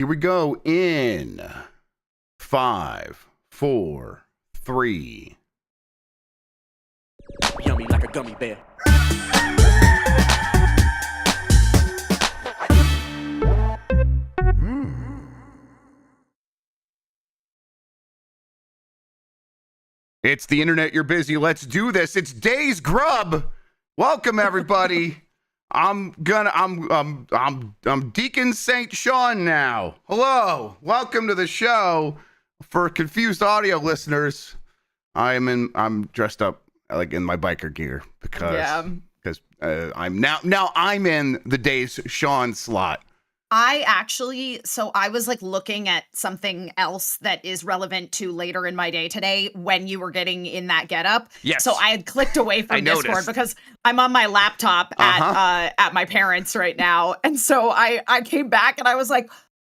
Here we go in 5, 4, 3. Yummy like a gummy bear. It's the internet. You're busy. Let's do this. It's Days Grubb. Welcome everybody. I'm Deacon St. Sean now. Hello. Welcome to the show. For confused audio listeners, I'm dressed up like in my biker gear because I'm now I'm in the Days Sean slot. I was like looking at something else that is relevant to later in my day today when you were getting in that getup. Yes. So I had clicked away from Discord noticed. because I'm on my laptop at my parents' right now. And so I came back and I was like,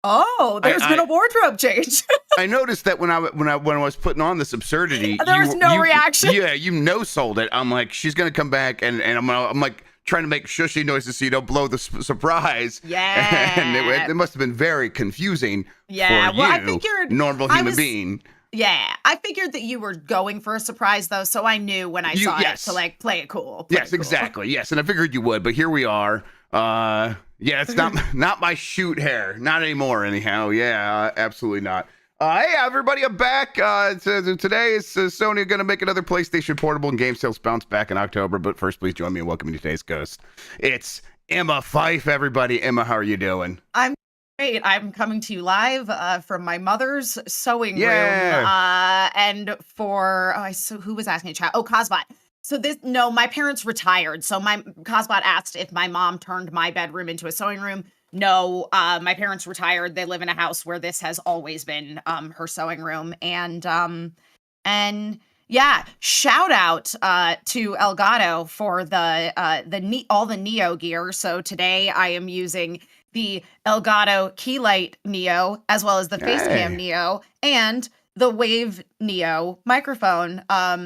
oh, there's been a wardrobe change. I noticed that when I was putting on this absurdity, there was no reaction. Yeah, you sold it. I'm like, she's gonna come back and I'm like trying to make shushy noises so you don't blow the surprise. Yeah. And it must have been very confusing for you, I figured normal human being. Yeah, I figured that you were going for a surprise though, so I knew when I saw it to like play it cool. Exactly. Yes, and I figured you would, but here we are. It's not my shoot hair, not anymore. Anyhow, absolutely not. Hey everybody, I'm back. Today is Sony going to make another PlayStation Portable and game sales bounce back in October. But first, please join me in welcoming today's ghost. It's Emma Fyffe. Everybody, Emma, how are you doing? I'm great. I'm coming to you live from my mother's sewing room. And who was asking in chat? Oh, Cosbot. So my parents retired. So my Cosbot asked if my mom turned my bedroom into a sewing room. No, my parents retired. They live in a house where this has always been her sewing room. And shout out to Elgato for all the Neo gear. So today I am using the Elgato Keylight Neo as well as the Facecam Neo and the Wave Neo microphone.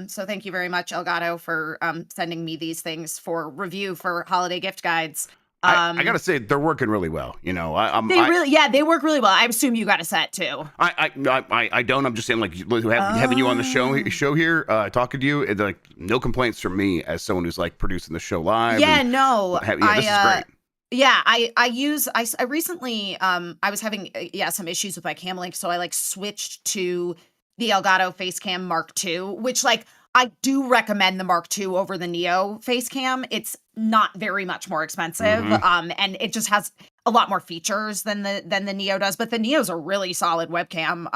So thank you very much, Elgato, for sending me these things for review for holiday gift guides. I gotta say they're working really well. You know, they work really well. I assume you got a set too. I don't. I'm just saying, like having you on the show here, talking to you. Like no complaints from me as someone who's like producing the show live. Yeah, no, this is great. Yeah, I recently I was having some issues with my cam link, so I like switched to the Elgato Facecam Mark II, which like I do recommend the Mark II over the Neo Facecam. It's not very much more expensive, and it just has a lot more features than the Neo does. But the Neo's a really solid webcam,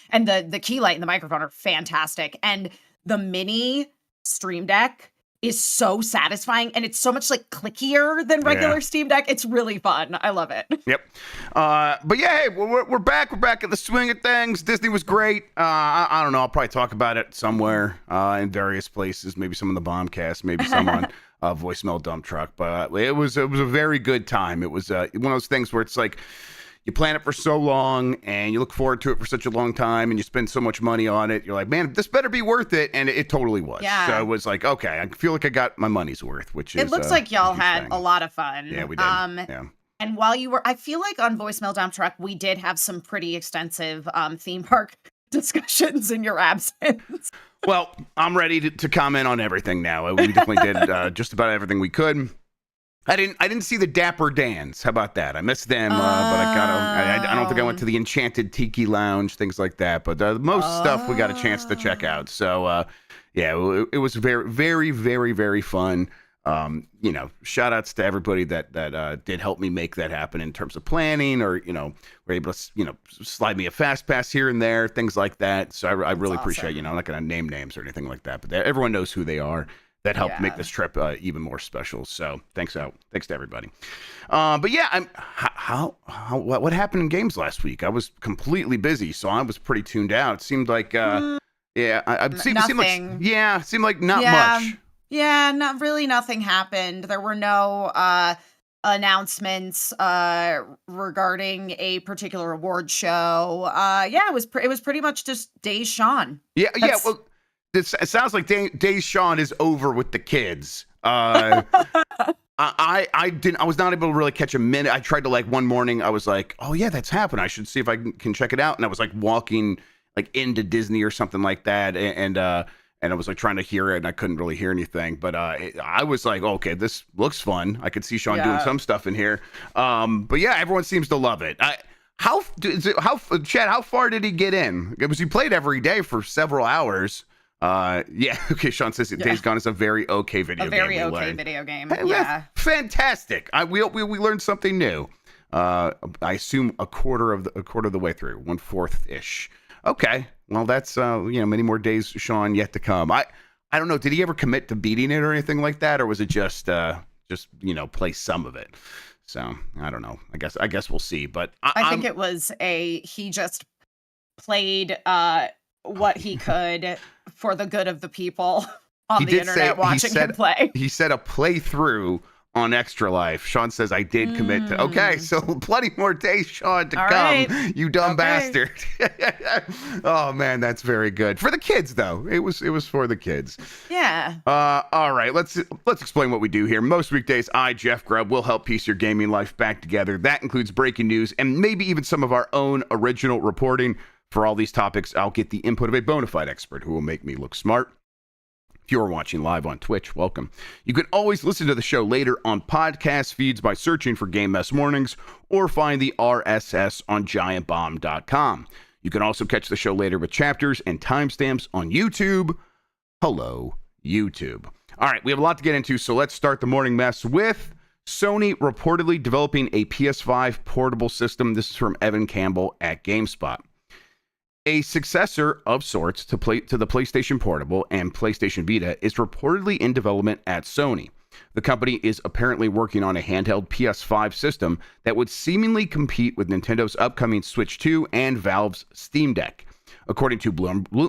and the key light and the microphone are fantastic. And the mini Stream Deck is so satisfying, and it's so much like clickier than regular Steam Deck. It's really fun. I love it. Yep. But yeah, hey, we're back. We're back at the swing of things. Disney was great. I don't know. I'll probably talk about it somewhere in various places. Maybe some on the Bombcast. Maybe some on Voicemail Dump Truck. But it was a very good time. It was one of those things where it's like, you plan it for so long and you look forward to it for such a long time and you spend so much money on it. You're like, man, this better be worth it. And it totally was. Yeah. So it was like, okay, I feel like I got my money's worth, which is. It looks like y'all had a lot of fun. Yeah, we did. And while you were, I feel like on Voicemail Dump Truck, we did have some pretty extensive theme park discussions in your absence. Well, I'm ready to comment on everything now. We definitely did just about everything we could. I didn't see the Dapper Dans. How about that? I missed them, but I don't think I went to the Enchanted Tiki Lounge, things like that. But most stuff we got a chance to check out. So it was very, very, very, very fun. Shout outs to everybody that did help me make that happen in terms of planning, or were able to slide me a fast pass here and there, things like that. So I really appreciate. I'm not going to name names or anything like that, but everyone knows who they are. That helped make this trip even more special. So thanks to everybody. But yeah, what happened in games last week? I was completely busy, so I was pretty tuned out. It seemed like seemed like not much. Yeah, not really. Nothing happened. There were no announcements regarding a particular award show. It was pretty much just Days Sean. Well. It sounds like Days Sean is over with the kids. I was not able to really catch a minute. I tried to like one morning. I was like, oh yeah, that's happened. I should see if I can check it out. And I was like walking like into Disney or something like that, and I was like trying to hear it, and I couldn't really hear anything. But I was like, okay, this looks fun. I could see Sean doing some stuff in here. But yeah, everyone seems to love it. Chad, how far did he get in? It was he played every day for several hours. Yeah, okay. Sean says Days Gone is a very okay video game. A very okay video game. Hey, yeah, fantastic. We learned something new. I assume a quarter of the way through, 1/4 ish. Okay, well that's many more days, Sean, yet to come. I don't know. Did he ever commit to beating it or anything like that, or was it just play some of it? So I don't know. I guess we'll see. But I think it was he just played what he could for the good of the people on the internet watching him play. He said a playthrough on Extra Life. Sean says I did commit to. Okay, so plenty more days, Sean, to come. Right. You dumb bastard. Oh man, that's very good for the kids, though. It was for the kids. Yeah. All right. Let's explain what we do here. Most weekdays, I, Jeff Grubb, will help piece your gaming life back together. That includes breaking news and maybe even some of our own original reporting. For all these topics, I'll get the input of a bona fide expert who will make me look smart. If you're watching live on Twitch, welcome. You can always listen to the show later on podcast feeds by searching for Game Mess Mornings or find the RSS on giantbomb.com. You can also catch the show later with chapters and timestamps on YouTube. Hello, YouTube. All right, we have a lot to get into, so let's start the morning mess with Sony reportedly developing a PS5 portable system. This is from Evan Campbell at GameSpot. A successor of sorts to the PlayStation Portable and PlayStation Vita is reportedly in development at Sony. The company is apparently working on a handheld PS5 system that would seemingly compete with Nintendo's upcoming Switch 2 and Valve's Steam Deck. According to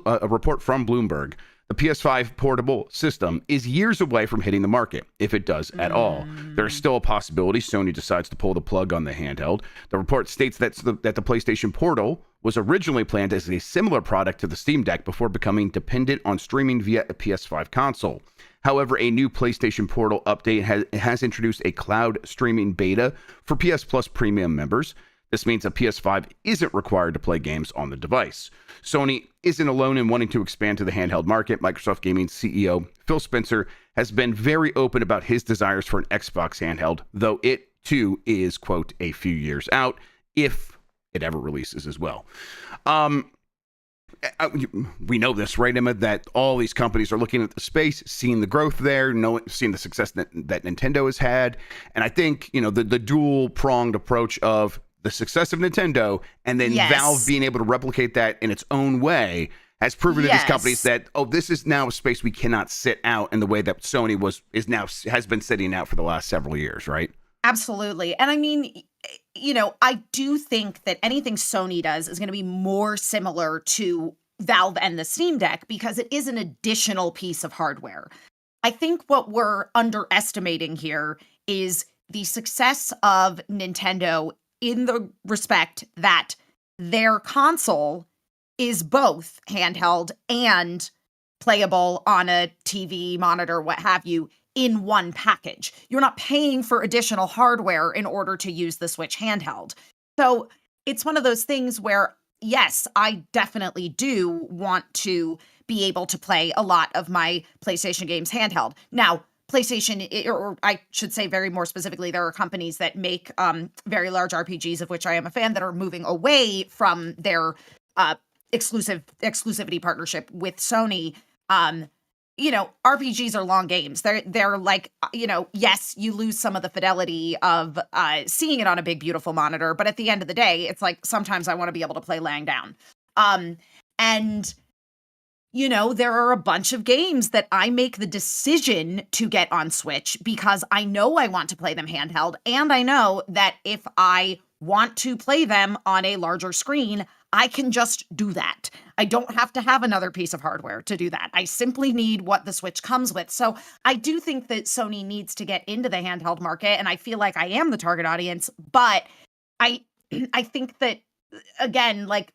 a report from Bloomberg, the PS5 portable system is years away from hitting the market, if it does at all. There is still a possibility Sony decides to pull the plug on the handheld. The report states that the PlayStation Portal was originally planned as a similar product to the Steam Deck before becoming dependent on streaming via a PS5 console. However, a new PlayStation Portal update has introduced a cloud streaming beta for PS Plus Premium members. This means a PS5 isn't required to play games on the device. Sony isn't alone in wanting to expand to the handheld market. Microsoft Gaming CEO Phil Spencer has been very open about his desires for an Xbox handheld, though it too is, quote, a few years out, if it ever releases as well. We know this, right, Emma, that all these companies are looking at the space, seeing the growth there, seeing the success that Nintendo has had. And I think, the dual-pronged approach of the success of Nintendo and then Valve being able to replicate that in its own way has proven to these companies that, this is now a space we cannot sit out in the way that Sony has been sitting out for the last several years, right? Absolutely. And I mean, I do think that anything Sony does is going to be more similar to Valve and the Steam Deck because it is an additional piece of hardware. I think what we're underestimating here is the success of Nintendo in the respect that their console is both handheld and playable on a TV, monitor, what have you, in one package. You're not paying for additional hardware in order to use the Switch handheld. So it's one of those things where, yes, I definitely do want to be able to play a lot of my PlayStation games handheld. Now, PlayStation, or I should say very more specifically, there are companies that make very large RPGs, of which I am a fan, that are moving away from their exclusivity partnership with Sony. RPGs are long games. They're like, yes, you lose some of the fidelity of seeing it on a big, beautiful monitor, but at the end of the day, it's like sometimes I want to be able to play laying down. And there are a bunch of games that I make the decision to get on Switch because I know I want to play them handheld, and I know that if I want to play them on a larger screen, I can just do that. I don't have to have another piece of hardware to do that. I simply need what the Switch comes with. So I do think that Sony needs to get into the handheld market, and I feel like I am the target audience, but I think that, again, like,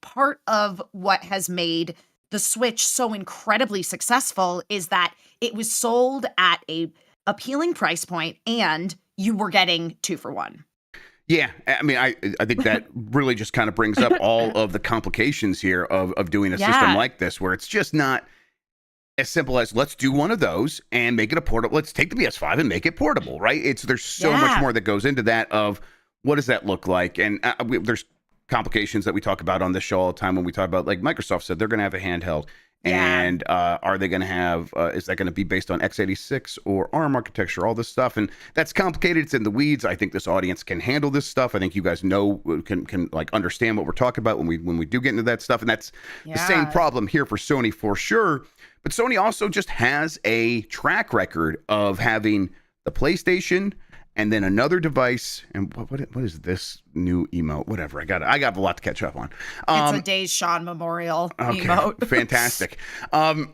part of what has made the the Switch so incredibly successful is that it was sold at a appealing price point and you were getting 2 for 1. Yeah, I mean, I think that really just kind of brings up all of the complications here of doing a system like this, where it's just not as simple as let's do one of those and make it a portable. Let's take the PS5 and make it portable, right? There's so much more that goes into that of what does that look like, and there's complications that we talk about on this show all the time when we talk about, like Microsoft said they're going to have a handheld. And are they going to have, is that going to be based on x86 or ARM architecture, all this stuff? And that's complicated. It's in the weeds. I think this audience can handle this stuff. I think you guys can like understand what we're talking about when we do get into that stuff. And that's the same problem here for Sony for sure. But Sony also just has a track record of having the PlayStation and then another device. And what is this new emote? Whatever. I got a lot to catch up on. It's a Days Sean Memorial emote. Fantastic. Like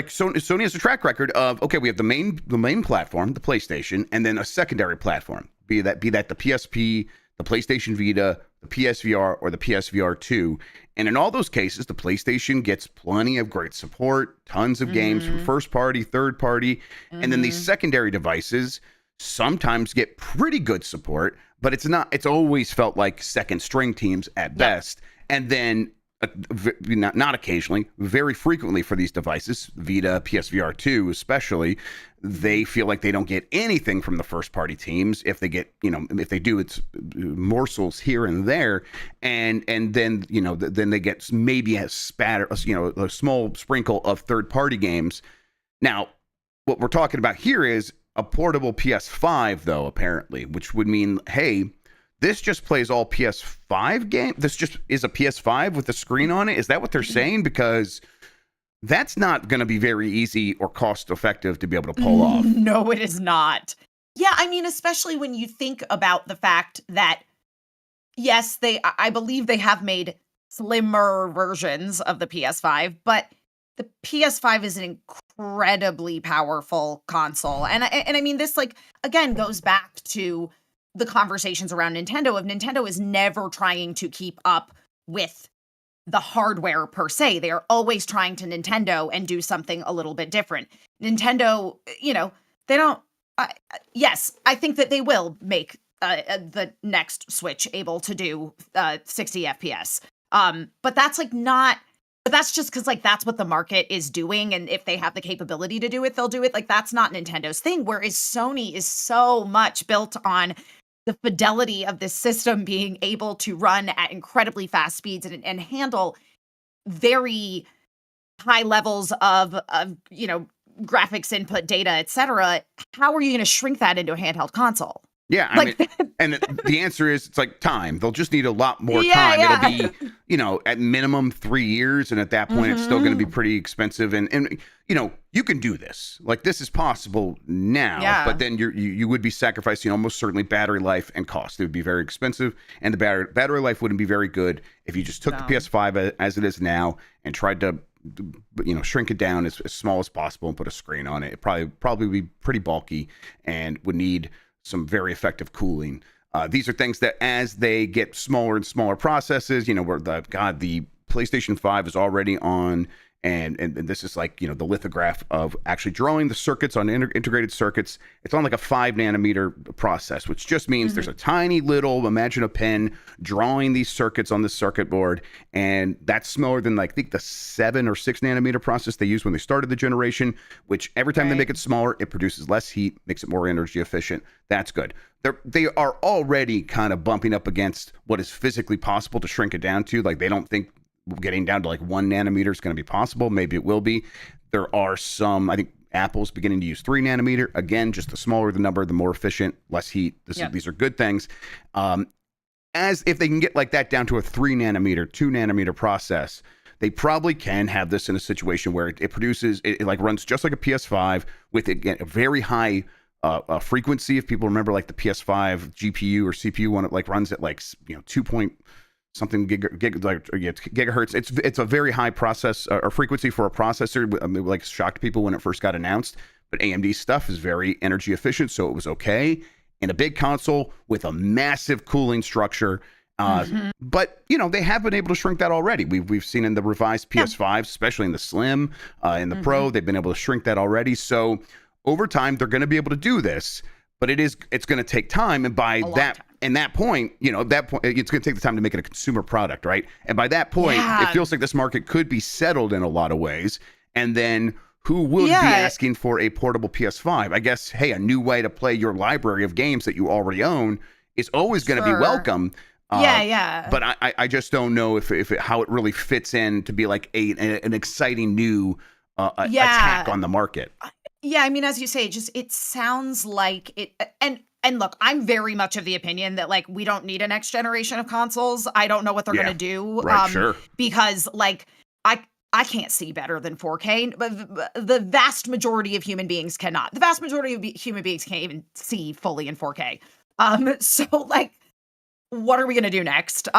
Sony has a track record of, okay, we have the main platform, the PlayStation, and then a secondary platform, be that the PSP, the PlayStation Vita, the PSVR, or the PSVR 2. And in all those cases, the PlayStation gets plenty of great support, tons of games from first party, third party, and then these secondary devices sometimes get pretty good support, but it's always felt like second string teams at best. And then not occasionally, very frequently for these devices, Vita, PSVR 2 especially, they feel like they don't get anything from the first party teams. If they get, if they do, it's morsels here and there. And then, then they get maybe a spatter, a small sprinkle of third party games. Now, what we're talking about here is a portable PS5, though, apparently, which would mean, hey, this just plays all PS5 games. This just is a PS5 with a screen on it. Is that what they're saying? Because that's not going to be very easy or cost effective to be able to pull off. No, it is not. Yeah, I mean, especially when you think about the fact that, yes, I believe they have made slimmer versions of the PS5, but the PS5 is an incredibly powerful console. And I mean, this, like, again, goes back to the conversations around Nintendo. If Nintendo is never trying to keep up with the hardware per se, they are always trying to Nintendo and do something a little bit different. Nintendo, they don't, yes, I think that they will make the next Switch able to do 60 FPS. But that's but that's just because, like, that's what the market is doing. And if they have the capability to do it, they'll do it. Like, that's not Nintendo's thing. Whereas Sony is so much built on the fidelity of this system being able to run at incredibly fast speeds and handle very high levels of graphics input data, etc. How are you going to shrink that into a handheld console? Yeah, I mean, and the answer is it's like time. They'll just need a lot more time. It'll be, at minimum 3 years, and at that point, it's still going to be pretty expensive. And you can do this. Like, this is possible now, but then you would be sacrificing almost certainly battery life and cost. It would be very expensive, and the battery life wouldn't be very good if you just took the PS5 as it is now and tried to shrink it down as small as possible and put a screen on it. It probably be pretty bulky and would need some very effective cooling. These are things that as they get smaller and smaller processes, where the PlayStation 5 is already on, and this is like, the lithograph of actually drawing the circuits on integrated circuits. It's on like a 5 nanometer process, which just means there's a tiny little, imagine a pen drawing these circuits on the circuit board. And that's smaller than, like, I think the 7 or 6 nanometer process they used when they started the generation, which every time they make it smaller, it produces less heat, makes it more energy efficient. That's good. They are already kind of bumping up against what is physically possible to shrink it down to. Like, they don't think getting down to like 1 nanometer is going to be possible. Maybe it will be. There are some, I think Apple's beginning to use 3 nanometer. Again, just the smaller the number, the more efficient, less heat. These are good things. As if they can get like that down to a 3 nanometer, 2 nanometer process, they probably can have this in a situation where it produces, it like runs just like a PS5 with, again, a very high frequency. If people remember, like the PS5 GPU or CPU one, it like runs at like 2 point something gigahertz. It's a very high process or frequency for a processor. I mean, like, shocked people when it first got announced. But AMD stuff is very energy efficient, so it was okay. In a big console with a massive cooling structure But they have been able to shrink that already. We've seen in the revised PS5, especially in the Slim, in the Pro, they've been able to shrink that already. So over time, they're going to be able to do this, but it's going to take time. And by that point, it's going to take the time to make it a consumer product, right? And by that point, it feels like this market could be settled in a lot of ways. And then who would be asking for a portable PS5? I guess, hey, a new way to play your library of games that you already own is always going to be welcome. But I just don't know how it really fits in to be like an exciting new attack on the market. Yeah, I mean, as you say, it sounds like it. And look, I'm very much of the opinion that like we don't need a next generation of consoles. I don't know what they're going to do, because like I can't see better than 4K, but the vast majority of human beings cannot. The vast majority of human beings can't even see fully in 4K. So like, what are we gonna do next?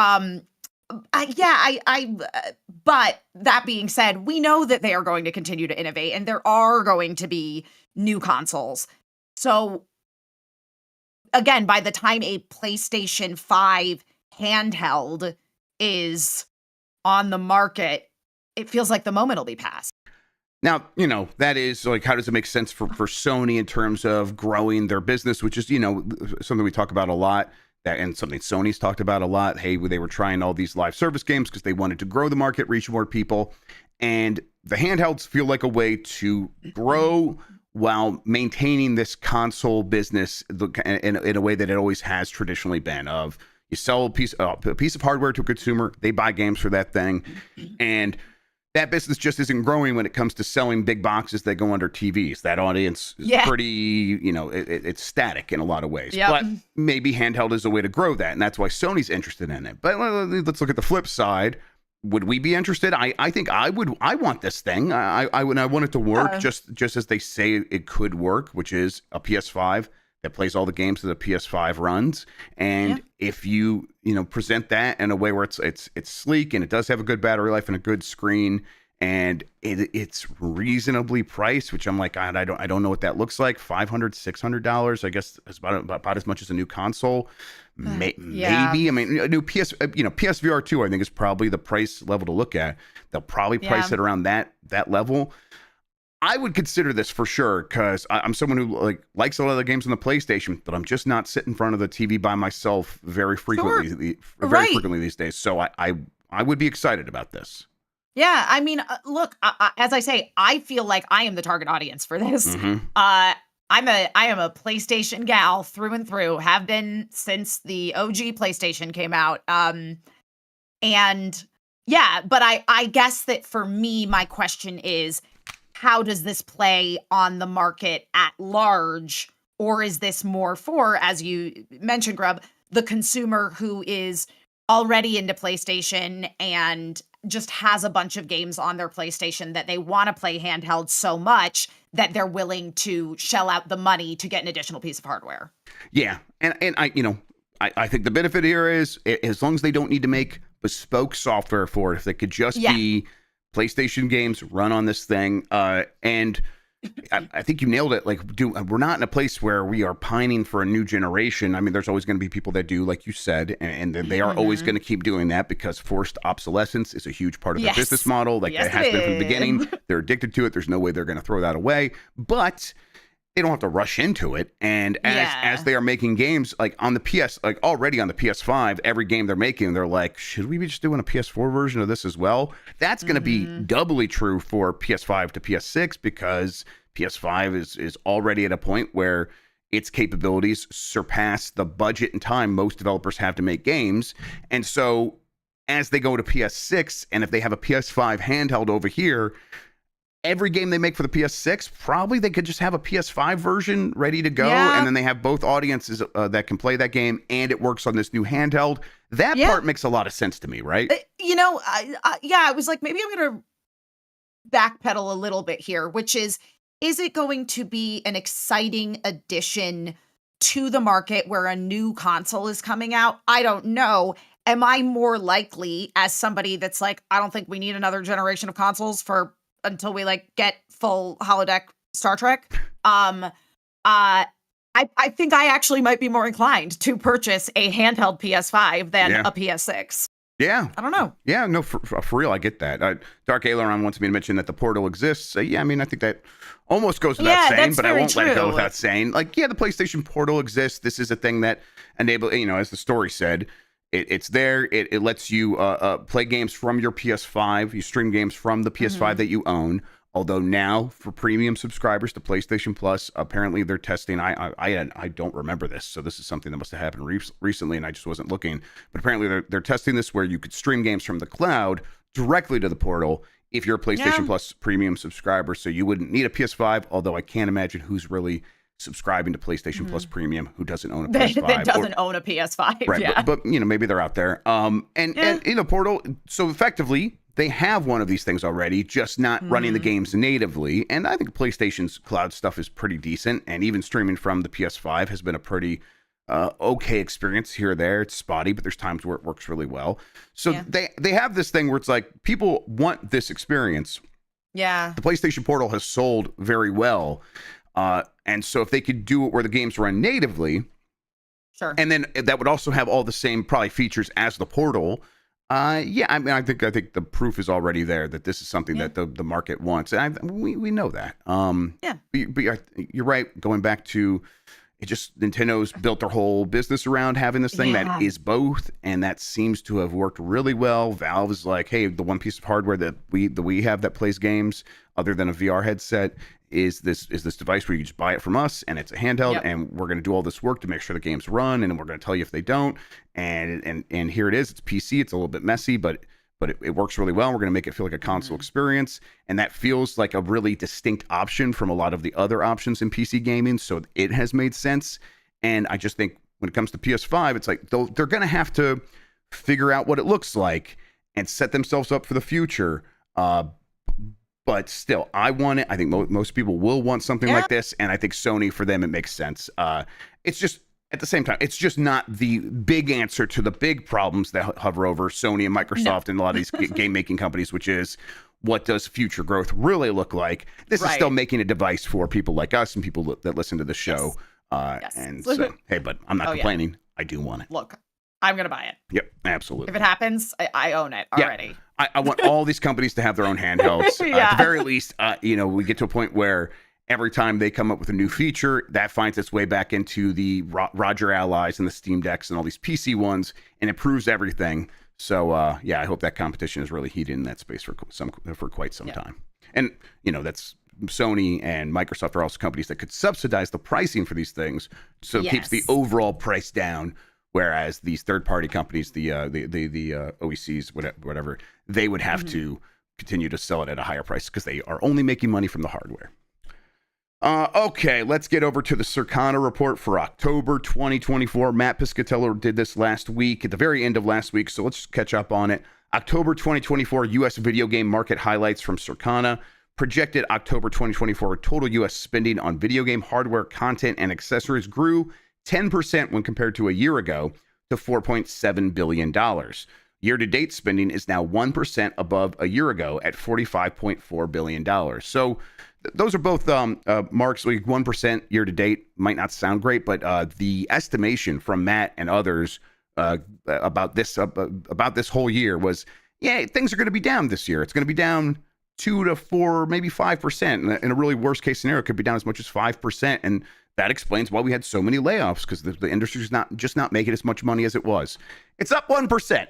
But that being said, we know that they are going to continue to innovate, and there are going to be new consoles. So again, by the time a PlayStation 5 handheld is on the market, it feels like the moment will be past. Now, that is like, how does it make sense for Sony in terms of growing their business, which is, something we talk about a lot, and something Sony's talked about a lot. Hey, they were trying all these live service games because they wanted to grow the market, reach more people. And the handhelds feel like a way to grow while maintaining this console business in a way that it always has traditionally been. Of you sell a piece of hardware to a consumer, they buy games for that thing, and that business just isn't growing when it comes to selling big boxes that go under TVs. That audience is pretty, it's static in a lot of ways. But maybe handheld is a way to grow that, and that's why Sony's interested in it. But let's look at the flip side. Would we be interested? I think I would. I want this thing. I want it to work just as they say it could work, which is a PS5 that plays all the games that a PS5 runs. And if you present that in a way where it's sleek and it does have a good battery life and a good screen, and it's reasonably priced, which I'm like, God, I don't know what that looks like. $500-$600, I guess, is about as much as a new console. Maybe. I mean, a new PSVR 2, I think, is probably the price level to look at. They'll probably price it around that level. I would consider this for sure, because I'm someone who likes a lot of the games on the PlayStation, but I'm just not sitting in front of the TV by myself very frequently, frequently these days. So I would be excited about this. Yeah, I mean, look, as I say, I feel like I am the target audience for this. I am a PlayStation gal through and through. Have been since the OG PlayStation came out. And yeah, but I guess that for me, my question is, how does this play on the market at large? Or is this more for, as you mentioned, Grubb, the consumer who is already into PlayStation and just has a bunch of games on their PlayStation that they want to play handheld so much that they're willing to shell out the money to get an additional piece of hardware? Yeah. And I think the benefit here is, as long as they don't need to make bespoke software for it, if they could just be PlayStation games run on this thing. And I think you nailed it. Like, we're not in a place where we are pining for a new generation. I mean, there's always going to be people that do, like you said, and they are always going to keep doing that, because forced obsolescence is a huge part of their business model. Like, it has been from the beginning. They're addicted to it. There's no way they're going to throw that away. But they don't have to rush into it. And as they are making games, like on the PS, like already on the PS5, every game they're making, they're like, should we be just doing a PS4 version of this as well? That's going to be doubly true for PS5 to PS6, because PS5 is already at a point where its capabilities surpass the budget and time most developers have to make games. And so as they go to PS6, and if they have a PS5 handheld over here, every game they make for the PS6, probably they could just have a PS5 version ready to go. And then they have both audiences that can play that game, and it works on this new handheld. That part makes a lot of sense to me, right? I was like, maybe I'm going to backpedal a little bit here, which is it going to be an exciting addition to the market where a new console is coming out? I don't know. Am I more likely, as somebody that's like, I don't think we need another generation of consoles until we get full holodeck Star Trek? I I think I actually might be more inclined to purchase a handheld PS5 than a PS6. Yeah. I don't know. Yeah, no, for real, I get that. Dark Aileron wants me to mention that the Portal exists. Yeah, I mean, I think that almost goes without saying, but I won't let it go without saying. Like, yeah, the PlayStation Portal exists. This is a thing that enables, as the story said, it's there. It lets you play games from your PS5. You stream games from the PS5 that you own. Although now, for premium subscribers to PlayStation Plus, apparently they're testing. I don't remember this, so this is something that must have happened recently, and I just wasn't looking. But apparently they're testing this where you could stream games from the cloud directly to the Portal if you're a PlayStation Plus premium subscriber. So you wouldn't need a PS5. Although I can't imagine who's really subscribing to PlayStation Plus Premium who doesn't own a PS5. That doesn't own a PS5. Right, yeah. but maybe they're out there. And Portal. So effectively, they have one of these things already, just not running the games natively. And I think PlayStation's cloud stuff is pretty decent. And even streaming from the PS5 has been a pretty okay experience here or there. It's spotty, but there's times where it works really well. So they have this thing where it's like people want this experience. Yeah. The PlayStation Portal has sold very well. And so if they could do it where the games run natively, sure, and then that would also have all the same probably features as the Portal. I mean, I think the proof is already there that this is something that the market wants, and we know that. But you're right. Going back to it, just Nintendo's built their whole business around having this thing that is both, and that seems to have worked really well. Valve is like, hey, the one piece of hardware that we have that plays games other than a VR headset is this device where you just buy it from us, and it's a handheld, and we're going to do all this work to make sure the games run, and we're going to tell you if they don't, and here it is. It's PC. It's a little bit messy, but it works really well. We're going to make it feel like a console experience, and that feels like a really distinct option from a lot of the other options in PC gaming, so it has made sense. And I just think when it comes to PS5, it's like they're going to have to figure out what it looks like and set themselves up for the future. But still, I want it. I think most people will want something like this, and I think Sony, for them, it makes sense. It's just, at the same time, it's just not the big answer to the big problems that hover over Sony and Microsoft and a lot of these game-making companies, which is, what does future growth really look like? This is still making a device for people like us and people that listen to the show. And so, hey, but I'm not complaining. I do want it. Look, I'm going to buy it. Yep, absolutely. If it happens, I own it already. I want all these companies to have their own handhelds. At the very least, we get to a point where every time they come up with a new feature, that finds its way back into the Roger Allies and the Steam Decks and all these PC ones and improves everything. So, I hope that competition is really heated in that space for quite some time. And, that's Sony and Microsoft are also companies that could subsidize the pricing for these things, so it keeps the overall price down. Whereas these third-party companies, the OECs, whatever, they would have to continue to sell it at a higher price because they are only making money from the hardware. Okay, let's get over to the Circana report for October 2024. Matt Piscatello did this last week, at the very end of last week, so let's just catch up on it. October 2024 U.S. video game market highlights from Circana. Projected October 2024 total U.S. spending on video game hardware, content, and accessories grew 10% when compared to a year ago to $4.7 billion. Year-to-date spending is now 1% above a year ago at $45.4 billion. So those are both marks. Like 1% year-to-date might not sound great, but the estimation from Matt and others about this whole year was, things are going to be down this year. It's going to be down 2 to 4, maybe 5%. In a really worst-case scenario, it could be down as much as 5%. And that explains why we had so many layoffs, because the industry's not making as much money as it was. It's up 1%.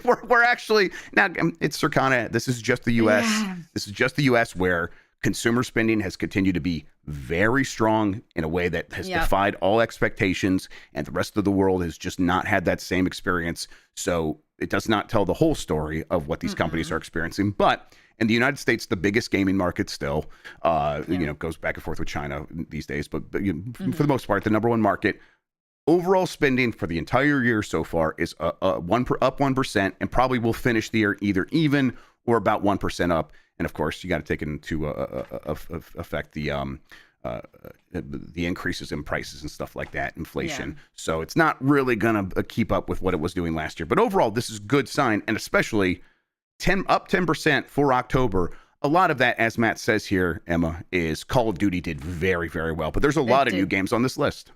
we're actually now. It's Circana. This is just the U.S. Yeah. This is just the U.S. where consumer spending has continued to be very strong in a way that has defied all expectations, and the rest of the world has just not had that same experience. So it does not tell the whole story of what these companies are experiencing, but. In the United States, the biggest gaming market still, goes back and forth with China these days. But for the most part, the number one market. Overall spending for the entire year so far is up 1%, and probably will finish the year either even or about 1% up. And of course, you got to take into effect the increases in prices and stuff like that, inflation. Yeah. So it's not really going to keep up with what it was doing last year. But overall, this is a good sign, and especially. Up 10% for October, a lot of that, as Matt says here, Emma, is Call of Duty did very, very well. But there's a lot of new games on this list.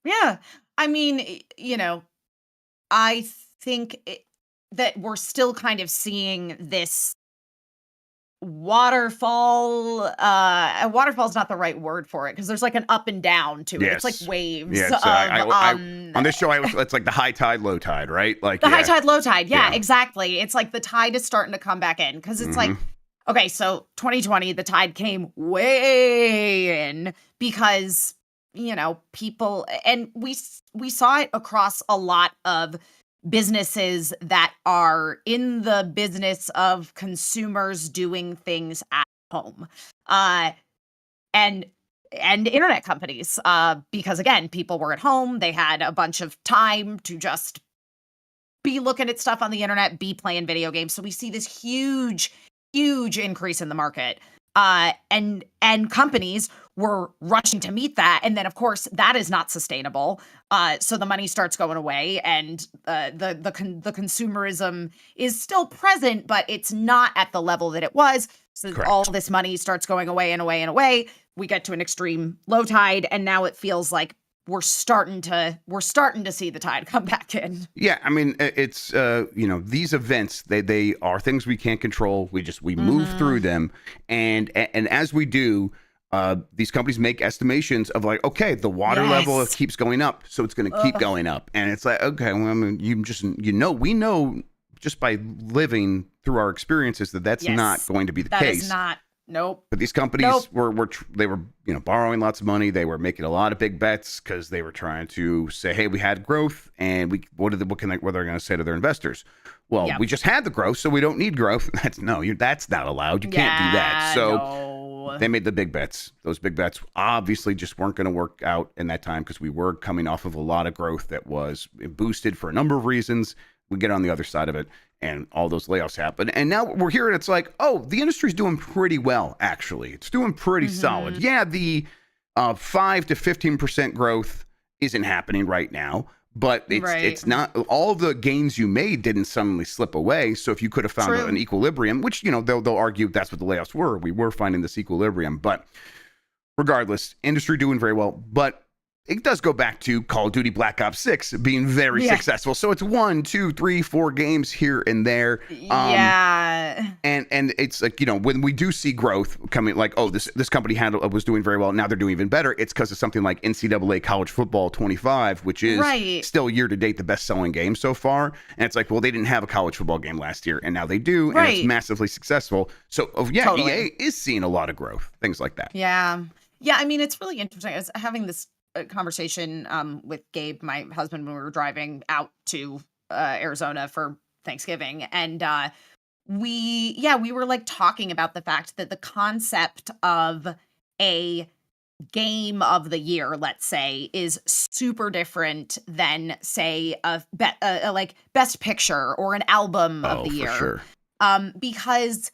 Yeah. I mean, I think that we're still kind of seeing this waterfall. Waterfall's not the right word for it because there's like an up and down to it. It's like waves. Yeah, on this show, it's like the high tide, low tide, right? Like the high tide, low tide. Yeah, exactly. It's like the tide is starting to come back in because it's like, okay, so 2020, the tide came way in because people, and we saw it across a lot of businesses that are in the business of consumers doing things at home, and internet companies, because again, people were at home, they had a bunch of time to just be looking at stuff on the internet, be playing video games. So we see this huge increase in the market, and companies were rushing to meet that. And then, of course, that is not sustainable. So the money starts going away, and the consumerism is still present, but it's not at the level that it was. So all this money starts going away and away and away. We get to an extreme low tide, and now it feels like we're starting to see the tide come back in. Yeah, I mean, it's these events, they are things we can't control. We move through them, and as we do, these companies make estimations of like, okay, the water level keeps going up, so it's going to keep going up, and it's like, okay, well, I mean, we know just by living through our experiences that's not going to be the case. That is not. Nope. But these companies were borrowing lots of money. They were making a lot of big bets because they were trying to say, hey, we had growth, and what are they going to say to their investors? Well, we just had the growth, so we don't need growth. That's not allowed. You can't do that. So they made the big bets. Those big bets obviously just weren't going to work out in that time because we were coming off of a lot of growth that was boosted for a number of reasons. We get on the other side of it, and all those layoffs happen. And now we're here, and it's like, oh, the industry's doing pretty well, actually. It's doing pretty solid. Yeah, the 5 to 15% growth isn't happening right now, but it's not, all of the gains you made didn't suddenly slip away. So if you could have found an equilibrium, which, they'll argue that's what the layoffs were. We were finding this equilibrium. But regardless, industry doing very well. But it does go back to Call of Duty Black Ops 6 being very successful. So it's 1, 2, 3, 4 games here and there. And it's like, when we do see growth coming, like, oh, this company was doing very well, now they're doing even better. It's because of something like NCAA College Football 25, which is still year to date the best selling game so far. And it's like, well, they didn't have a college football game last year, and now they do, and it's massively successful. So EA is seeing a lot of growth, things like that. Yeah. I mean, it's really interesting. I was having this conversation with Gabe, my husband, when we were driving out to Arizona for Thanksgiving, and we were like talking about the fact that the concept of a game of the year, let's say, is super different than, say, like best picture or an album of the year. Sure. Because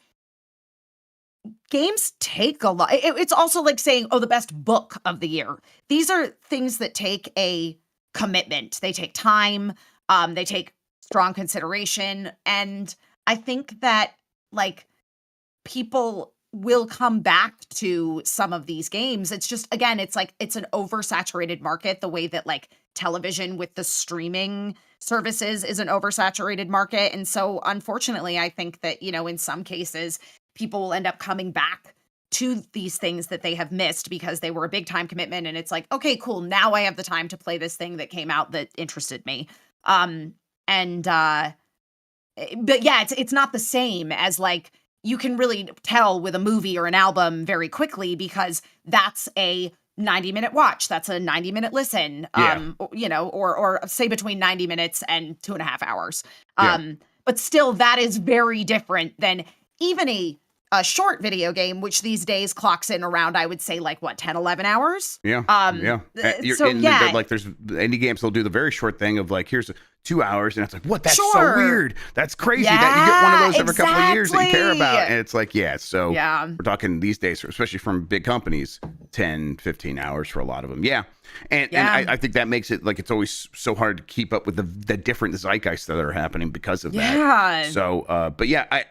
games take a lot. It's also like saying, oh, the best book of the year. These are things that take a commitment. They take time. They take strong consideration. And I think that, like, people will come back to some of these games. It's just, again, it's like, it's an oversaturated market, the way that, like, television with the streaming services is an oversaturated market. And so, unfortunately, I think that, in some cases, people will end up coming back to these things that they have missed because they were a big time commitment. And it's like, okay, cool. Now I have the time to play this thing that came out that interested me. But yeah, it's not the same as, like, you can really tell with a movie or an album very quickly because that's a 90-minute watch. That's a 90-minute listen, or say between 90 minutes and 2.5 hours. But still, that is very different than even a short video game, which these days clocks in around, I would say, like, 10, 11 hours? Yeah. There's indie games, they'll do the very short thing of, like, here's 2 hours, and it's like, what? That's so weird. That's crazy that you get one of those every couple of years that you care about. And it's like, we're talking these days, especially from big companies, 10, 15 hours for a lot of them. And I think that makes it, like, it's always so hard to keep up with the different zeitgeists that are happening because of that. So, but yeah,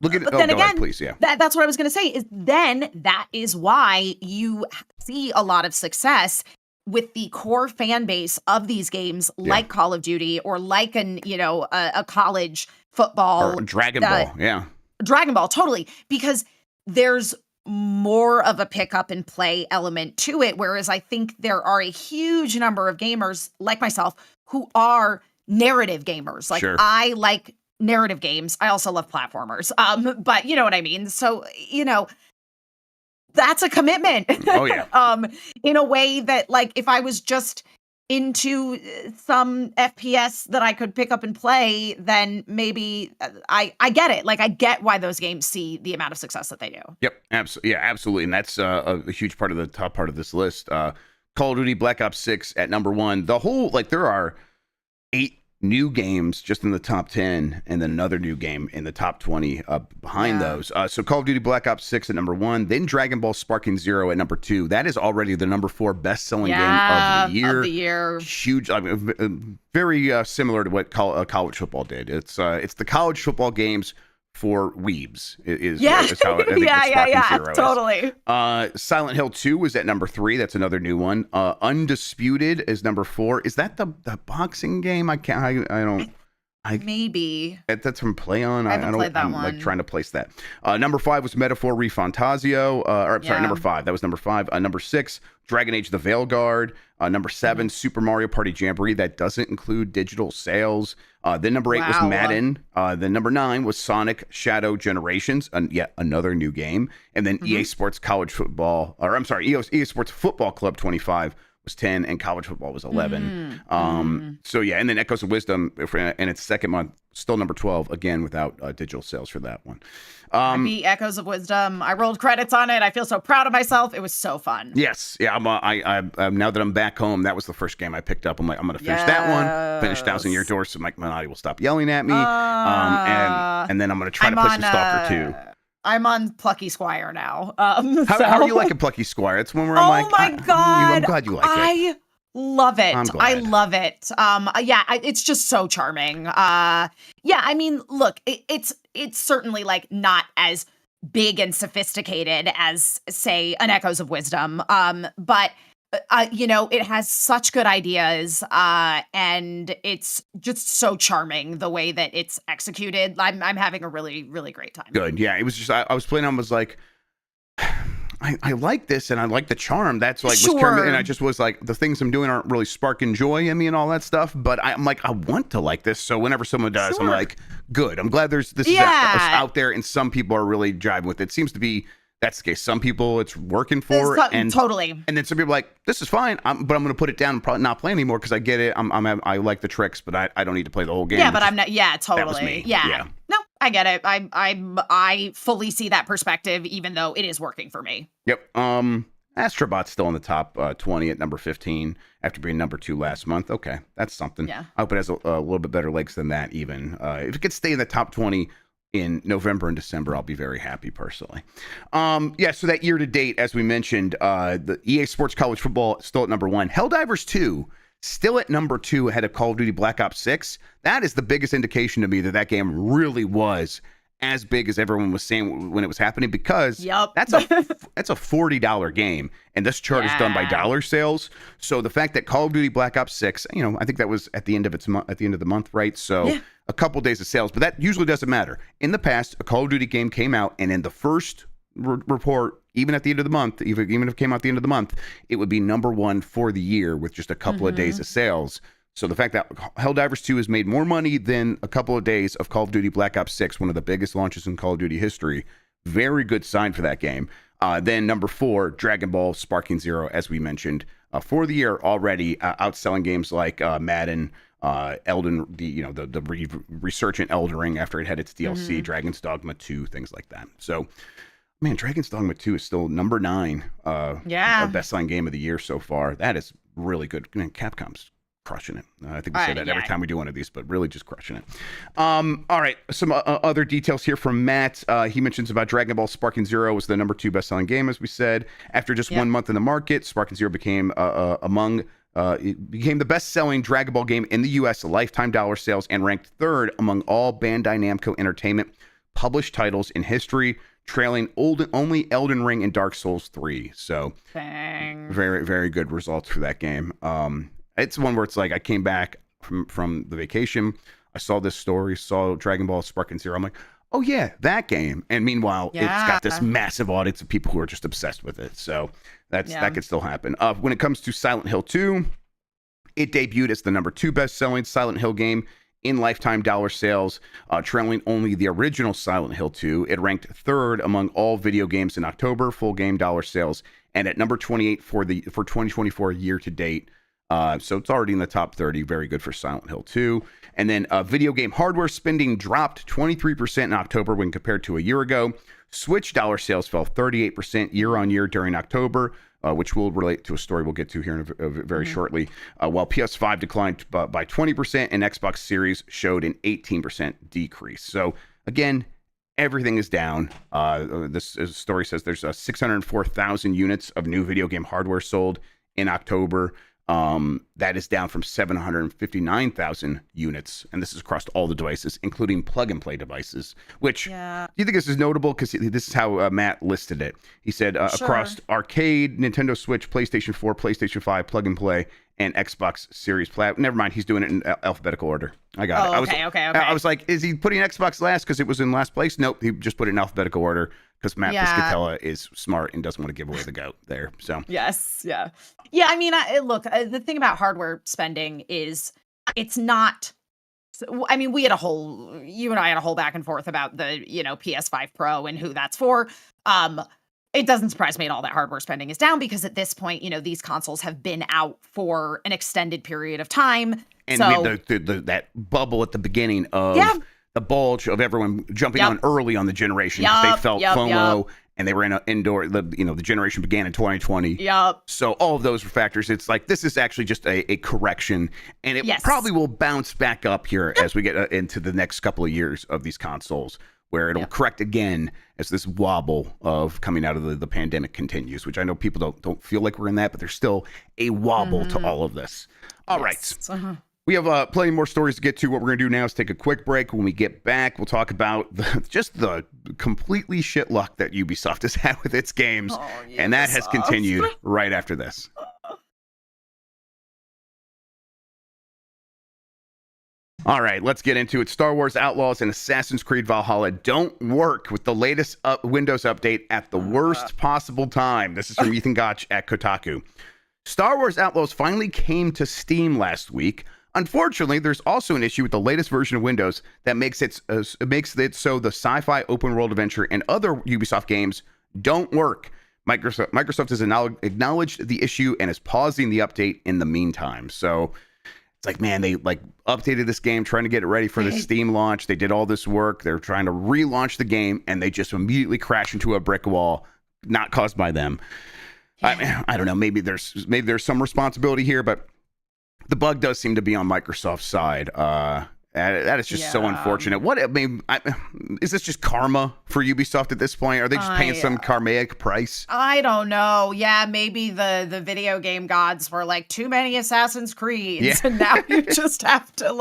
Look at But oh, then go ahead, again, please. Yeah. that's what I was going to say is then that is why you see a lot of success with the core fan base of these games, like Call of Duty or like a college football Or Dragon Ball. Yeah. Dragon Ball, totally, because there's more of a pick up and play element to it. Whereas I think there are a huge number of gamers like myself who are narrative gamers. Like Sure. I like narrative games. I also love platformers. But you know what I mean? So, that's a commitment. Oh, yeah. In a way that like if I was just into some FPS that I could pick up and play, then maybe I get it. Like I get why those games see the amount of success that they do. Yep. Absolutely. Yeah, absolutely. And that's a huge part of the top part of this list. Call of Duty Black Ops 6 at number 1. The whole, like, there are 8 new games just in the top 10 and then another new game in the top 20 behind those. So Call of Duty Black Ops 6 at number 1, then Dragon Ball Sparking Zero at number 2. That is already the number 4 best-selling game of the year. Huge. I mean, very similar to what college football did. It's the college football games for weebs is how I think Sparking Zero totally. is. Silent Hill 2 was at number 3. That's another new one. Undisputed is number 4. Is that the boxing game? I don't. Maybe that's from Play On. I haven't played that I'm one. like trying to place that. Number 5 was Metaphor Refantasio. Sorry, number 5. That was number 5. Number 6, Dragon Age: The Veilguard. Number 7, Super Mario Party Jamboree. That doesn't include digital sales. Then number 8 was Madden. Then number 9 was Sonic Shadow Generations, yet another new game. And then EA Sports College Football, EA Sports Football Club 25 was 10, and college football was 11. So yeah, and then Echoes of Wisdom in its second month, still number 12, again without digital sales for that one. I beat Echoes of Wisdom. I rolled credits on it. I feel so proud of myself. It was so fun. Yes, yeah. I'm now that I'm back home, that was the first game I picked up. I'm like, I'm gonna finish that one. Finish 1,000 Year Door, so Mike Minotti will stop yelling at me. And then I'm gonna try to play some Stalker 2. I'm on Plucky Squire now. How are you liking Plucky Squire? It's one where I'm like, oh my god, I'm glad you like it. I love it. I'm glad. I love it. It's just so charming. I mean, look, it's certainly like not as big and sophisticated as say an Echoes of Wisdom. But it has such good ideas, and it's just so charming the way that it's executed. I'm having a really, really great time. Good, yeah. It was just I was playing on, was like, I like this, and I like the charm. That's like, and I just was like, the things I'm doing aren't really sparking joy in me and all that stuff. But I'm like, I want to like this. So whenever someone does, I'm like, good. I'm glad this is out there, and some people are really driving with it. Seems to be. That's the case. Some people it's working for, and totally. And then some people are like, this is fine, but I'm going to put it down and probably not play anymore because I get it. I like the tricks, but I don't need to play the whole game. Yeah, but I'm not. Yeah, totally. That was me. Yeah. No, I get it. I fully see that perspective, even though it is working for me. Yep. Astrobot's still in the top 20 at number 15 after being number 2 last month. Okay, that's something. Yeah. I hope it has a little bit better legs than that. Even if it could stay in the top 20. In November and December, I'll be very happy personally. So that year to date, as we mentioned, the EA Sports College Football still at number 1. Helldivers 2 still at number 2 ahead of Call of Duty Black Ops 6. That is the biggest indication to me that game really was as big as everyone was saying when it was happening, because that's a $40 game, and this chart is done by dollar sales. So the fact that Call of Duty Black Ops 6, I think that was at the end of the month, right? So a couple days of sales, but that usually doesn't matter. In the past, a Call of Duty game came out, and in the first report, even at the end of the month, even if it came out at the end of the month, it would be number 1 for the year with just a couple of days of sales. So the fact that Helldivers 2 has made more money than a couple of days of Call of Duty Black Ops 6, one of the biggest launches in Call of Duty history, very good sign for that game. Then number 4, Dragon Ball Sparking Zero, as we mentioned, for the year already, outselling games like Madden, Elden, the resurgent Elden Ring after it had its DLC, Dragon's Dogma 2, things like that. So, man, Dragon's Dogma 2 is still number 9 best-selling game of the year so far. That is really good. Capcom's crushing it. I think we say that every time we do one of these, but really just crushing it. All right, some other details here from Matt. He mentions about Dragon Ball Sparking Zero was the number 2 best-selling game, as we said. After just 1 month in the market, Sparking Zero became it became the best-selling Dragon Ball game in the U.S. lifetime dollar sales, and ranked 3rd among all Bandai Namco Entertainment published titles in history, trailing only Elden Ring and Dark Souls 3. So Dang. very, very good results for that game. It's one where it's like I came back from the vacation, I saw this story, saw Dragon Ball Sparking Zero. I'm like, oh yeah, that game. And meanwhile, it's got this massive audience of people who are just obsessed with it. So that could still happen. When it comes to Silent Hill 2, it debuted as the number 2 best-selling Silent Hill game in lifetime dollar sales, trailing only the original Silent Hill 2. It ranked 3rd among all video games in October, full game dollar sales, and at number 28 for 2024 year to date. So it's already in the top 30. Very good for Silent Hill 2. And then video game hardware spending dropped 23% in October when compared to a year ago. Switch dollar sales fell 38% year on year during October, which will relate to a story we'll get to here very shortly, while PS5 declined by 20% and Xbox Series showed an 18% decrease. So again, everything is down. This story says there's 604,000 units of new video game hardware sold in October. That is down from 759,000 units, and this is across all the devices, including plug-and-play devices, which, do you think this is notable? Because this is how Matt listed it. He said, across arcade, Nintendo Switch, PlayStation 4, PlayStation 5, plug-and-play, and Xbox Series Never mind, he's doing it in alphabetical order. I got it. Okay. I was like, is he putting Xbox last because it was in last place? Nope, he just put it in alphabetical order because Matt Piscatella is smart and doesn't want to give away the goat there. So yes, yeah. I mean, look, the thing about hardware spending is it's not. I mean, you and I had a whole back and forth about the PS5 Pro and who that's for. It doesn't surprise me at all that hardware spending is down because at this point, these consoles have been out for an extended period of time. And we had that bubble at the beginning of the bulge of everyone jumping on early on the generation. They felt FOMO and they were in an indoor, the generation began in 2020. So all of those factors, it's like, this is actually just a correction, and it probably will bounce back up here as we get into the next couple of years of these consoles, where it'll correct again as this wobble of coming out of the pandemic continues, which I know people don't feel like we're in that, but there's still a wobble to all of this. All right. We have plenty more stories to get to. What we're going to do now is take a quick break. When we get back, we'll talk about the completely shit luck that Ubisoft has had with its games. And that has continued right after this. All right, let's get into it. Star Wars Outlaws and Assassin's Creed Valhalla don't work with the latest Windows update at the worst possible time. This is from Ethan Gotch at Kotaku. Star Wars Outlaws finally came to Steam last week. Unfortunately, there's also an issue with the latest version of Windows that makes it so the sci-fi open world adventure and other Ubisoft games don't work. Microsoft has acknowledged the issue and is pausing the update in the meantime. So it's like, man, they updated this game trying to get it ready for the Steam launch. They did all this work. They're trying to relaunch the game, and they just immediately crash into a brick wall, not caused by them. I don't know. Maybe there's some responsibility here, but the bug does seem to be on Microsoft's side. That is just so unfortunate. Is this just karma for Ubisoft at this point? Are they just paying some karmic price? I don't know. Yeah, maybe the video game gods were like, too many Assassin's Creeds, and now you just have to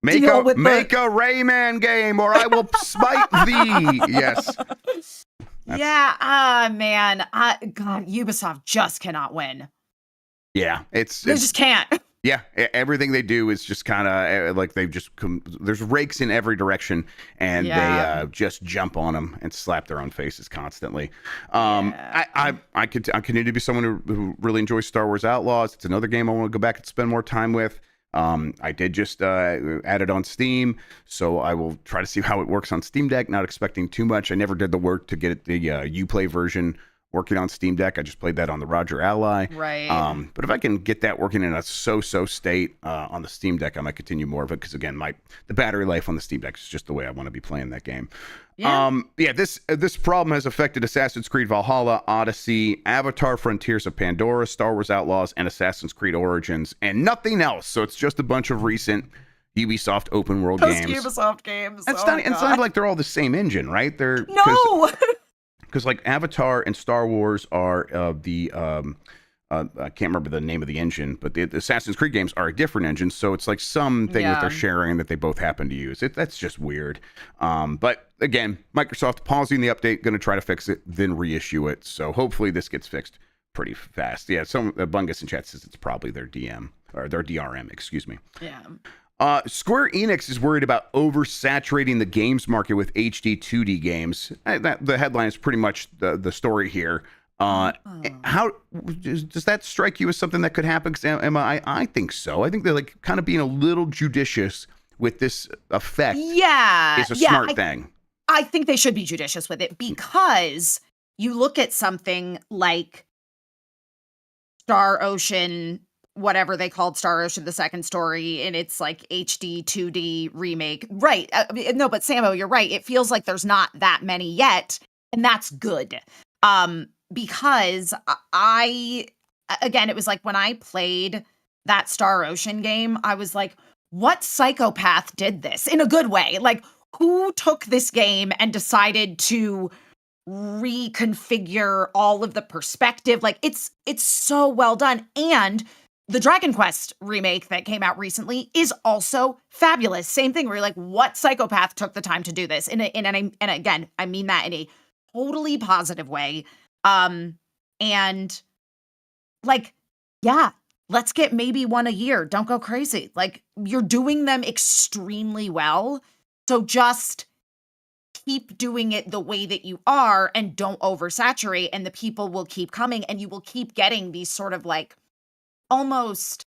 make a Rayman game, or I will smite thee. Yes. Man. God, Ubisoft just cannot win. Yeah, they just can't. Yeah, everything they do is just kind of like they've just there's rakes in every direction, and they just jump on them and slap their own faces constantly. I continue to be someone who really enjoys Star Wars Outlaws. It's another game I want to go back and spend more time with. I did just add it on Steam, so I will try to see how it works on Steam Deck. Not expecting too much. I never did the work to get the Uplay version working on Steam Deck. I just played that on the Roger Ally. Right. But if I can get that working in a so-so state on the Steam Deck, I might continue more of it because, again, the battery life on the Steam Deck is just the way I want to be playing that game. This problem has affected Assassin's Creed Valhalla, Odyssey, Avatar Frontiers of Pandora, Star Wars Outlaws, and Assassin's Creed Origins, and nothing else. So it's just a bunch of recent Ubisoft open world games. Ubisoft games. It's not like they're all the same engine, right? No. Because like Avatar and Star Wars are the I can't remember the name of the engine, but the Assassin's Creed games are a different engine, so it's like something that they're sharing that they both happen to use. That's just weird. But again, Microsoft pausing the update, going to try to fix it, then reissue it. So hopefully this gets fixed pretty fast. Yeah, Bungus in chat says it's probably their DM or their DRM, excuse me. Yeah. Square Enix is worried about oversaturating the games market with HD 2D games. The headline is pretty much the story here. How does that strike you as something that could happen? 'Cause, Emma, I think so. I think they're like kind of being a little judicious with this effect. Yeah, is a smart thing. I think they should be judicious with it because you look at something like Star Ocean, whatever they called Star Ocean, the second story, and it's like HD 2D remake. Right. No, but Sammo, you're right. It feels like there's not that many yet, and that's good. Because again, it was like when I played that Star Ocean game, I was like, what psychopath did this in a good way? Like, who took this game and decided to reconfigure all of the perspective? Like, it's so well done. And the Dragon Quest remake that came out recently is also fabulous. Same thing where you're like, what psychopath took the time to do this? And again, I mean that in a totally positive way. And like, yeah, let's get maybe one a year. Don't go crazy. Like, you're doing them extremely well. So just keep doing it the way that you are and don't oversaturate, and the people will keep coming, and you will keep getting these sort of like almost,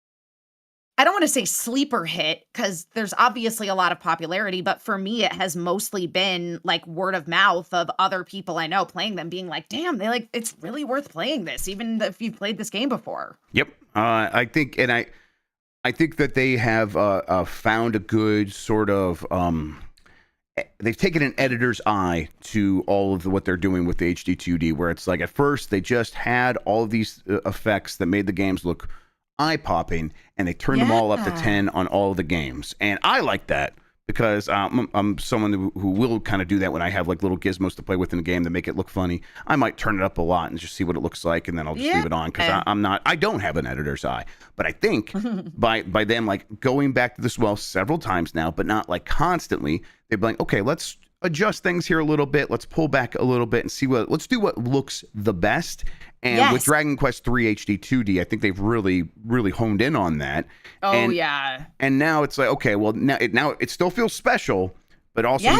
I don't want to say sleeper hit because there's obviously a lot of popularity, but for me, it has mostly been like word of mouth of other people I know playing them being like, damn, it's really worth playing this, even if you've played this game before. Yep. I think that they have found a good sort of, they've taken an editor's eye to all of what they're doing with the HD 2D, where it's like at first they just had all of these effects that made the games look eye-popping, and they turned them all up to 10 on all of the games. And I like that because I'm someone who will kind of do that when I have like little gizmos to play with in the game that make it look funny. I might turn it up a lot and just see what it looks like, and then I'll just leave it on because I don't have an editor's eye. But I think by them like going back to this well several times now, but not like constantly, they're like, okay, let's adjust things here a little bit. Let's pull back a little bit and let's do what looks the best. And with Dragon Quest 3 HD 2D, I think they've really, really honed in on that. Yeah. And now it's like, okay, well now it still feels special, but also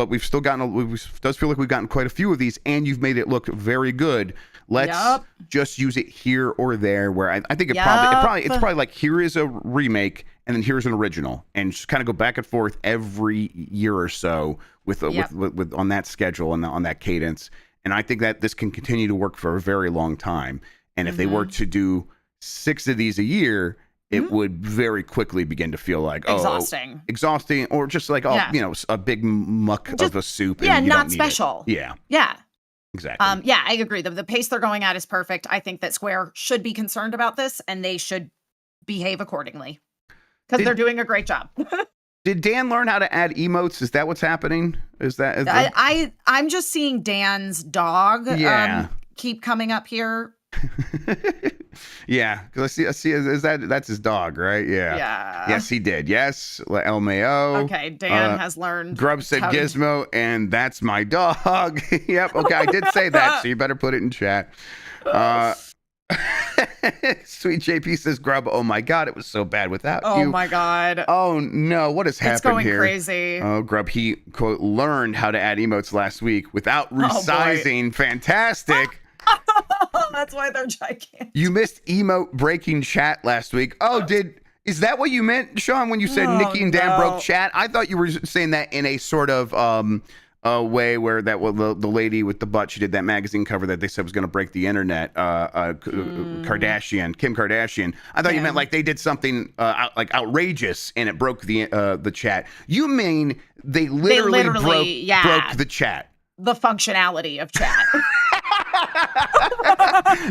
we've still gotten, it does feel like we've gotten quite a few of these, and you've made it look very good. Let's just use it here or there, where I think it's probably like, here is a remake and then here's an original, and just kind of go back and forth every year or so with on that schedule and on that cadence. And I think that this can continue to work for a very long time. And if they were to do 6 of these a year, it would very quickly begin to feel like exhausting, or just like a big muck of a soup. Yeah, and you not don't need special. It. Yeah. Yeah. Exactly. I agree. The pace they're going at is perfect. I think that Square should be concerned about this, and they should behave accordingly because they're doing a great job. Did Dan learn how to add emotes? Is that what's happening? I'm just seeing Dan's dog keep coming up here. Yeah, because I see that's his dog, right? Yeah. Yes, he did. Yes, El Mayo. Okay, Dan has learned. Grubb said Gizmo, and that's my dog. Yep. Okay, I did say that, so you better put it in chat. Sweet JP says, Grubb, oh my God, it was so bad without you. Oh my God. Oh no, what has happened here? It's going crazy. Oh, Grubb, he, quote, learned how to add emotes last week without resizing. Fantastic. That's why they're gigantic. You missed emote breaking chat last week. Is that what you meant, Sean, when you said Nikki and Dan broke chat? I thought you were saying that in a sort of way where the lady with the butt, she did that magazine cover that they said was going to break the internet, Kim Kardashian. I thought you meant like they did something like outrageous and it broke the chat. You mean they literally broke the chat. The functionality of chat.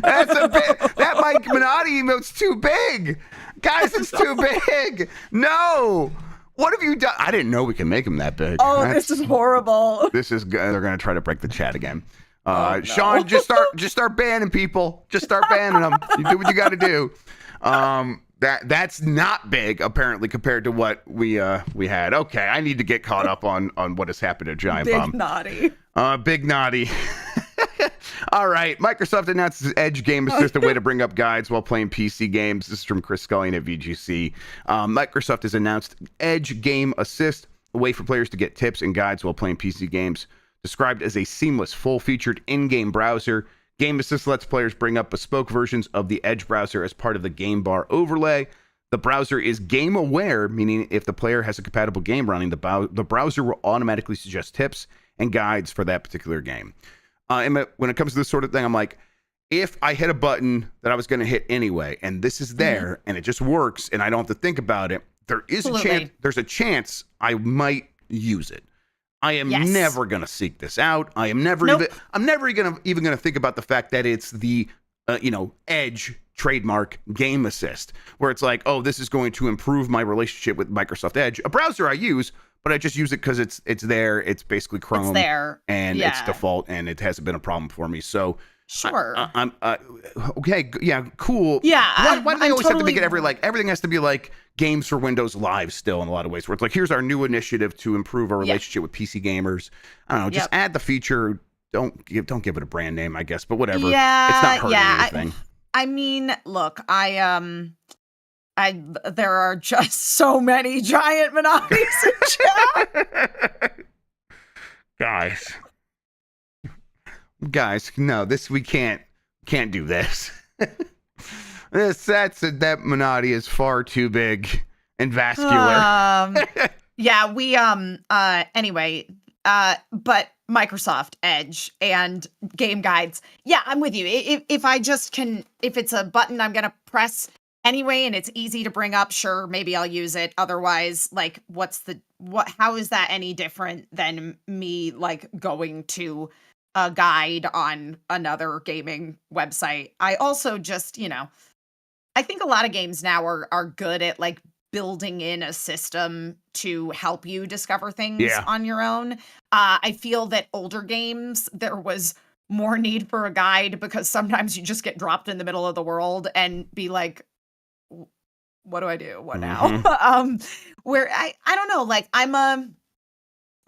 That's a bit. That Mike Minotti emote's too big, guys. It's too big. No. What have you done? I didn't know we can make them that big. This is horrible. This is good. They're going to try to break the chat again. No. Sean, just start banning people. Just start banning them. You do what you got to do. That's not big apparently compared to what we had. Okay, I need to get caught up on what has happened at Giant Bomb. Big naughty. All right, Microsoft announces Edge Game Assist, a way to bring up guides while playing PC games. This is from Chris Scullion at VGC. Microsoft has announced Edge Game Assist, a way for players to get tips and guides while playing PC games. Described as a seamless, full-featured in-game browser, Game Assist lets players bring up bespoke versions of the Edge browser as part of the game bar overlay. The browser is game aware, meaning if the player has a compatible game running, the browser will automatically suggest tips and guides for that particular game. And when it comes to this sort of thing, I'm like, if I hit a button that I was going to hit anyway, and this is there, and it just works, and I don't have to think about it, there's a chance I might use it. I am never going to seek this out. I am never I'm never even going to think about the fact that it's the Edge trademark Game Assist, where it's like, oh, this is going to improve my relationship with Microsoft Edge, a browser I use, but I just use it because it's there. It's basically Chrome. It's there. And it's default, and it hasn't been a problem for me. So sure. I'm okay. Yeah, cool. Yeah. Why do they always have to make it everything has to be like games for Windows Live still in a lot of ways, where it's like, here's our new initiative to improve our relationship with PC gamers. I don't know. Just add the feature. Don't give it a brand name, I guess, but whatever. Yeah. It's not hurting anything. I mean, look, there are just so many giant Monopolies in chat. Guys, no, we can't do this. That Monopoly is far too big and vascular. Anyway, but Microsoft Edge and game guides. Yeah, I'm with you. If it's a button I'm gonna press anyway, and it's easy to bring up, sure, maybe I'll use it. Otherwise, like, how is that any different than me like going to a guide on another gaming website? I also just, I think a lot of games now are good at like building in a system to help you discover things on your own. I feel that older games, there was more need for a guide because sometimes you just get dropped in the middle of the world and be like, what do I do? What now? Where I don't know, like I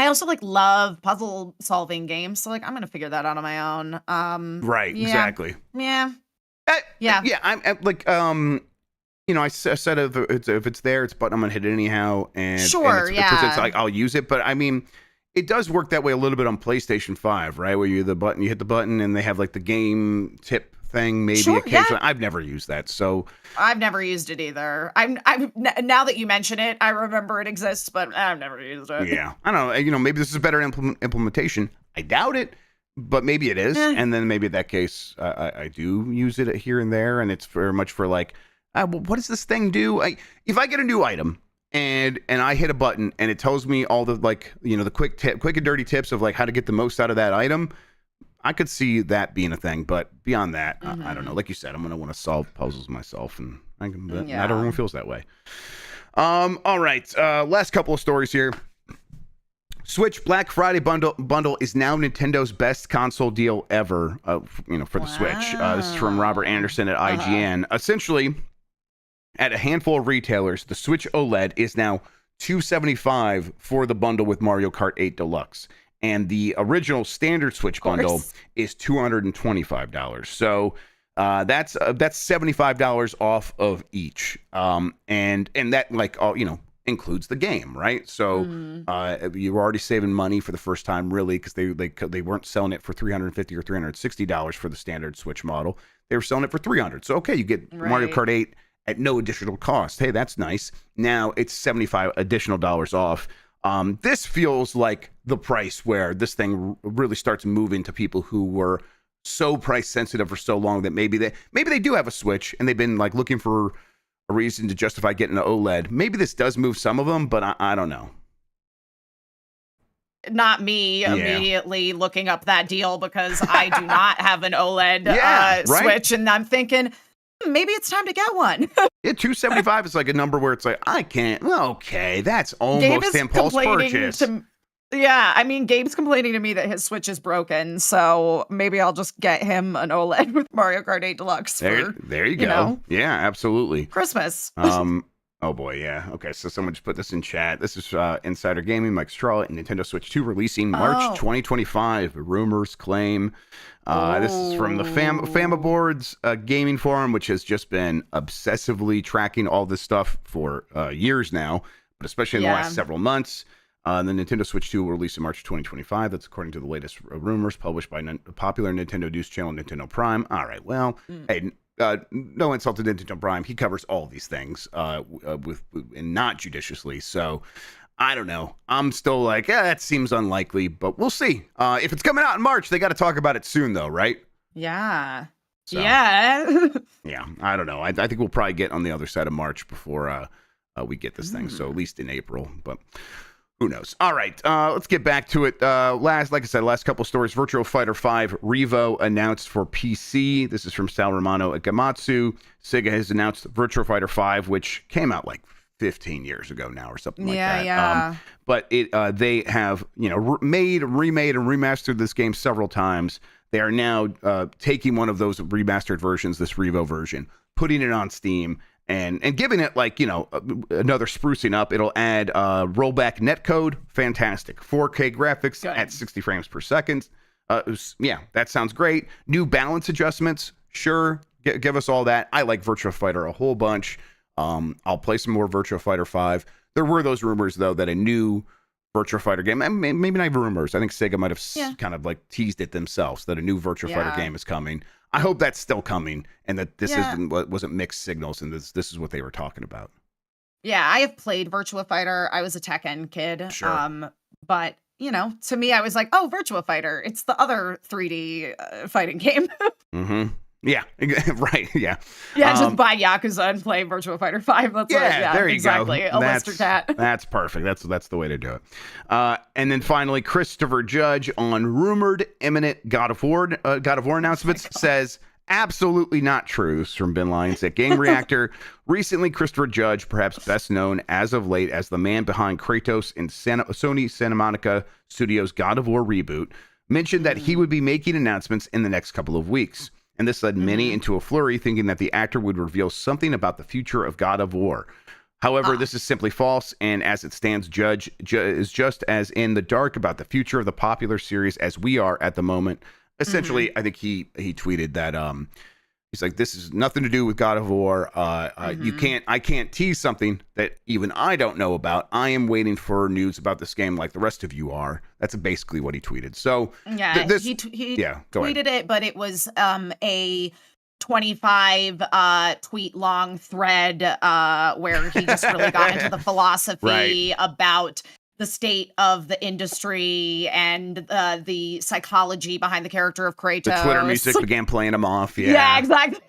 also like love puzzle solving games. So like, I'm going to figure that out on my own. Right. Exactly. Yeah. I'm like, I said if it's there, it's a button, I'm gonna hit it anyhow, and it's like I'll use it. But I mean, it does work that way a little bit on PlayStation 5, right? Where you hit the button, and they have like the game tip thing, maybe occasionally. Yeah. I've never used that, so I've never used it either. Now that you mention it, I remember it exists, but I've never used it. Yeah, I don't know. Maybe this is a better implementation. I doubt it, but maybe it is. And then maybe in that case, I do use it here and there, and it's very much for like, what does this thing do? If I get a new item and I hit a button and it tells me all the the quick and dirty tips of like how to get the most out of that item, I could see that being a thing. But beyond that, I don't know. Like you said, I'm gonna want to solve puzzles myself, and not everyone feels that way. All right. Last couple of stories here. Switch Black Friday bundle is now Nintendo's best console deal ever. For the Switch. This is from Robert Anderson at IGN. Essentially, at a handful of retailers, the Switch OLED is now $275 for the bundle with Mario Kart 8 Deluxe, and the original standard Switch bundle is $225. So that's $75 off of each, and that includes the game, right? So you were already saving money for the first time, really, because they weren't selling it for $350 or $360 for the standard Switch model. They were selling it for $300. So okay, you get Mario Kart 8 at no additional cost. Hey, that's nice. Now it's $75 additional dollars off. This feels like the price where this thing really starts moving to people who were so price sensitive for so long that maybe they do have a Switch and they've been like looking for a reason to justify getting an OLED. Maybe this does move some of them, but I don't know. Not me immediately looking up that deal because I do not have an OLED Switch, and I'm thinking maybe it's time to get one. Yeah, $275 is like a number where it's like, I can't. Okay, that's almost impulse purchase. Yeah, I mean, Gabe's complaining to me that his Switch is broken, so maybe I'll just get him an OLED with Mario Kart 8 Deluxe for, There you you go. know, Yeah, absolutely. Christmas. Oh boy, yeah. Okay, so someone just put this in chat. This is Insider Gaming, Mike Straw, and Nintendo Switch 2 releasing March Oh. 2025. Rumors claim. This is from the Famaboards gaming forum, which has just been obsessively tracking all this stuff for years now, but especially in the last several months. The Nintendo Switch 2 will release in March 2025. That's according to the latest rumors published by popular Nintendo news channel Nintendo Prime. All right, well, hey, no insult to Nintendo Prime. He covers all these things with and not judiciously. So I don't know. I'm still like, yeah, that seems unlikely, but we'll see. If it's coming out in March, they got to talk about it soon, though, right? Yeah. So, yeah. Yeah, I don't know. I think we'll probably get on the other side of March before we get this thing. So at least in April, but who knows? All right, let's get back to it. Like I said, last couple stories. Virtua Fighter 5 R.E.V.O announced for PC. This is from Sal Romano at Gamatsu. Sega has announced Virtua Fighter 5, which came out like 15 years ago now or something like that. Yeah. But they have, remade, and remastered this game several times. They are now taking one of those remastered versions, this R.E.V.O version, putting it on Steam, and giving it another sprucing up. It'll add rollback netcode. Fantastic. 4K graphics at 60 frames per second. Yeah, that sounds great. New balance adjustments. Sure. Give us all that. I like Virtua Fighter a whole bunch. I'll play some more Virtua Fighter 5. There were those rumors, though, that a new Virtua Fighter game, maybe not even rumors. I think Sega might have kind of teased it themselves that a new Virtua Fighter game is coming. I hope that's still coming and that this wasn't mixed signals and this is what they were talking about. Yeah, I have played Virtua Fighter. I was a Tekken kid. Sure. But, to me, I was like, oh, Virtua Fighter. It's the other 3D fighting game. Mm-hmm. Yeah, right. Yeah. Yeah, just buy Yakuza and play Virtua Fighter 5. That's there you exactly. go. A Lister cat. That's perfect. That's the way to do it. And then finally, Christopher Judge on rumored imminent God of War announcements says absolutely not true. This is from Ben Lyons at Game Reactor. Recently, Christopher Judge, perhaps best known as of late as the man behind Kratos in Sony Santa Monica Studios' God of War reboot, mentioned that he would be making announcements in the next couple of weeks. And this led many into a flurry, thinking that the actor would reveal something about the future of God of War. However, this is simply false, and as it stands, Judge is just as in the dark about the future of the popular series as we are at the moment. Essentially, I think he tweeted that he's like, this is nothing to do with God of War. I can't tease something that even I don't know about. I am waiting for news about this game like the rest of you are. That's basically what he tweeted. So yeah, he tweeted it, but it was a 25 tweet long thread where he just really got into the philosophy about the state of the industry and the psychology behind the character of Kratos. The Twitter music began playing him off. Yeah, exactly.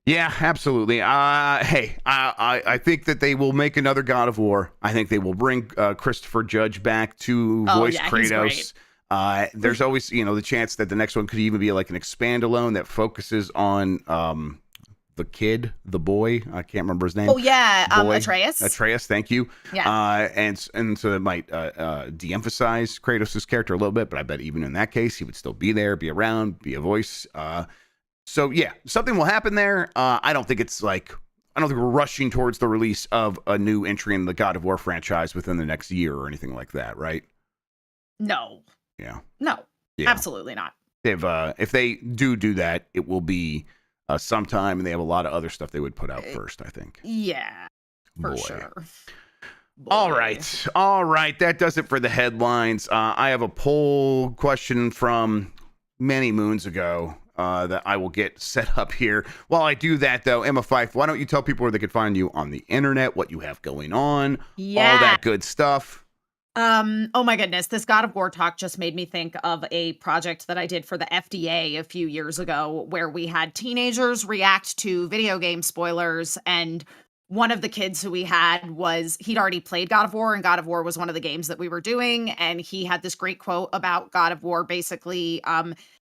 Yeah, absolutely. Hey, I think that they will make another God of War. I think they will bring Christopher Judge back to voice Kratos. There's always, the chance that the next one could even be like an expand-alone that focuses on the kid, the boy. I can't remember his name. Oh yeah, Atreus. Atreus, thank you. Yeah. And so it might de-emphasize Kratos' character a little bit, but I bet even in that case, he would still be there, be around, be a voice. So yeah, something will happen there. I don't think we're rushing towards the release of a new entry in the God of War franchise within the next year or anything like that, right? No. Yeah. No. Yeah. Absolutely not. If they do that, it will be sometime, and they have a lot of other stuff they would put out first, I think. Yeah, for sure. Boy. All right. That does it for the headlines. I have a poll question from many moons ago that I will get set up here. While I do that, though, Emma Fyffe, why don't you tell people where they can find you on the internet, what you have going on, all that good stuff. Oh my goodness, this God of War talk just made me think of a project that I did for the FDA a few years ago where we had teenagers react to video game spoilers, and one of the kids who we had he'd already played God of War, and God of War was one of the games that we were doing, and he had this great quote about God of War, basically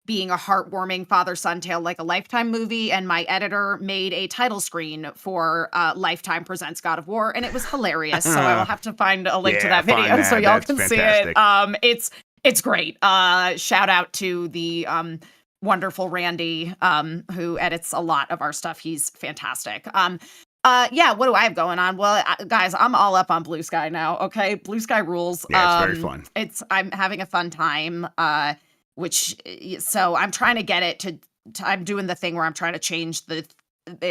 being a heartwarming father-son tale like a Lifetime movie, and my editor made a title screen for Lifetime Presents God of War, and it was hilarious. So I will have to find a link to that video so y'all can see it. It's great. Shout out to the wonderful Randy, who edits a lot of our stuff. He's fantastic. Yeah, what do I have going on? Well, guys, I'm all up on Blue Sky now. Okay, Blue Sky rules. Yeah, it's very fun. I'm having a fun time. So I'm trying to get it to I'm doing the thing where I'm trying to change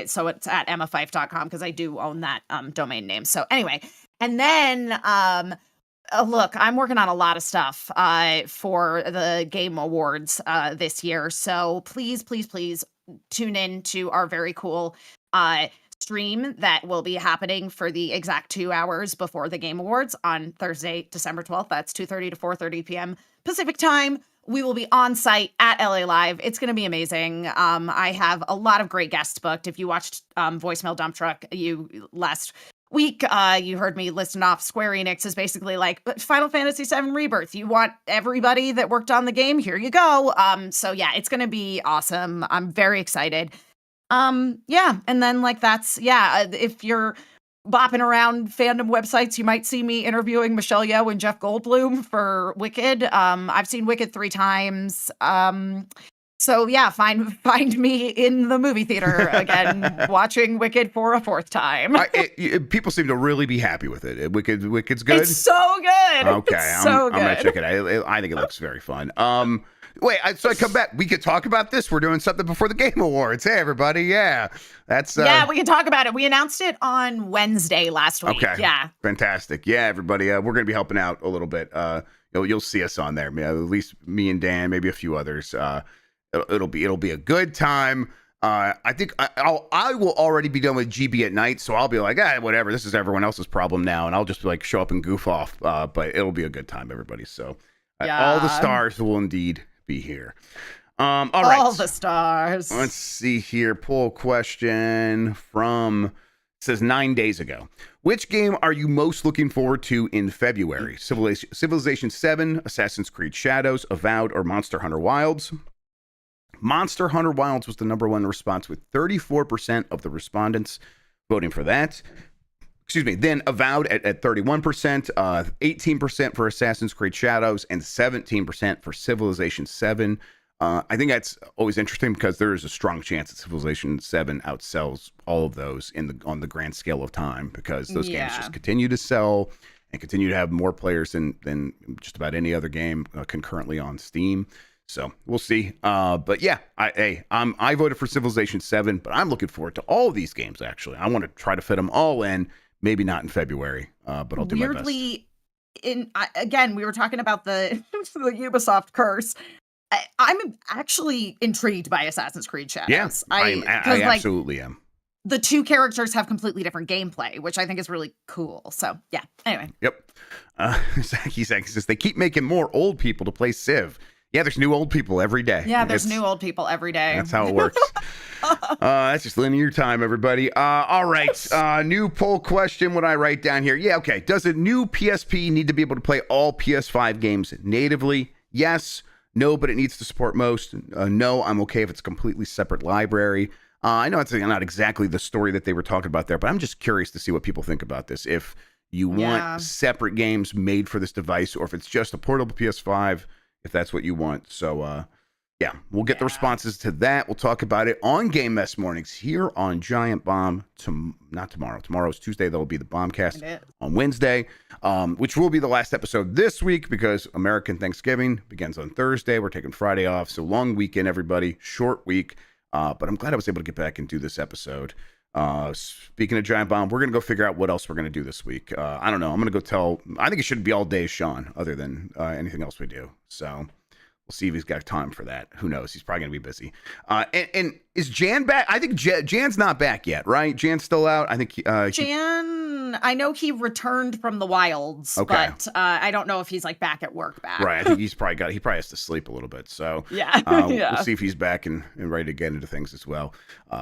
so it's at emmafyffe.com because I do own that domain name. So anyway, and then look, I'm working on a lot of stuff for the Game Awards this year. So please tune in to our very cool stream that will be happening for the exact 2 hours before the Game Awards on Thursday, December 12th. That's 2:30 to 4:30 p.m. Pacific time. We will be on site at LA Live. It's going to be amazing. I have a lot of great guests booked. If you watched Voicemail Dump Truck last week, you heard me listing off Square Enix is basically like Final Fantasy VII Rebirth. You want everybody that worked on the game? Here you go. So yeah, it's going to be awesome. I'm very excited. Yeah, and then if you're bopping around fandom websites, you might see me interviewing Michelle Yeoh and Jeff Goldblum for Wicked. I've seen Wicked 3 times. So yeah, find me in the movie theater again, watching Wicked for a 4th time. People seem to really be happy with it. Wicked's good. It's so good. Okay, I'm gonna check it out. I think it looks very fun. Wait, so I come back. We could talk about this. We're doing something before the Game Awards. Hey, everybody. Yeah, that's. Yeah, we can talk about it. We announced it on Wednesday last week. Okay. Yeah. Fantastic. Yeah, everybody. We're gonna be helping out a little bit. You'll see us on there. At least me and Dan, maybe a few others. It'll be a good time. I think I will already be done with GB at night, so I'll be like, whatever. This is everyone else's problem now, and I'll just like show up and goof off. But it'll be a good time, everybody. So all the stars will indeed be here. All right. All the stars. Let's see here. Poll question from says 9 days ago. Which game are you most looking forward to in February? Civilization 7, Assassin's Creed Shadows, Avowed, or Monster Hunter Wilds? Monster Hunter Wilds was the #1 response with 34% of the respondents voting for that. Excuse me. Then Avowed at 31%, 18% for Assassin's Creed Shadows, and 17% for Civilization 7. I think that's always interesting because there is a strong chance that Civilization 7 outsells all of those on the grand scale of time because those games just continue to sell and continue to have more players than just about any other game concurrently on Steam. So we'll see. But yeah, I voted for Civilization 7, but I'm looking forward to all of these games, actually. I want to try to fit them all in. Maybe not in February, but I'll do my best. Weirdly, again, we were talking about the Ubisoft curse. I'm actually intrigued by Assassin's Creed Shadows. Yes, I absolutely am. The 2 characters have completely different gameplay, which I think is really cool. So yeah, anyway. Yep. He says they keep making more old people to play Civ. Yeah, there's new old people every day. Yeah, there's new old people every day. That's how it works. That's just linear time, everybody. All right. New poll question. What I write down here? Yeah, okay. Does a new PSP need to be able to play all PS5 games natively? Yes. No, but it needs to support most. No, I'm okay if it's a completely separate library. I know it's not exactly the story that they were talking about there, but I'm just curious to see what people think about this. If you want separate games made for this device, or if it's just a portable PS5, if that's what you want. So, yeah, we'll get the responses to that. We'll talk about it on Game Mess Mornings here on Giant Bomb. Not tomorrow. Tomorrow's Tuesday. That'll be the Bombcast on Wednesday, which will be the last episode this week because American Thanksgiving begins on Thursday. We're taking Friday off. So long weekend, everybody. Short week. But I'm glad I was able to get back and do this episode. Speaking of Giant Bomb, we're going to go figure out what else we're going to do this week. I don't know. I'm going to go I think it should be all day Sean, other than anything else we do. So we'll see if he's got time for that. Who knows? He's probably going to be busy. And is Jan back? I think Jan's not back yet, right? Jan's still out. I think I know he returned from the wilds, but I don't know if he's like back at work back. Right. I think he probably has to sleep a little bit. So we'll see if he's back and ready to get into things as well.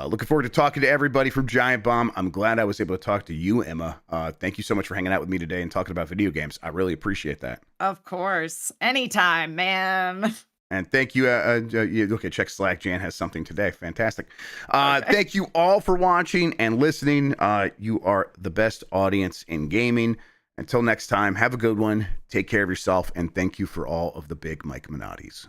Looking forward to talking to everybody from Giant Bomb. I'm glad I was able to talk to you, Emma. Thank you so much for hanging out with me today and talking about video games. I really appreciate that. Of course. Anytime, man. And thank you. Okay, check Slack. Jan has something today. Fantastic. Thank you all for watching and listening. You are the best audience in gaming. Until next time, have a good one. Take care of yourself. And thank you for all of the big Mike Minottis.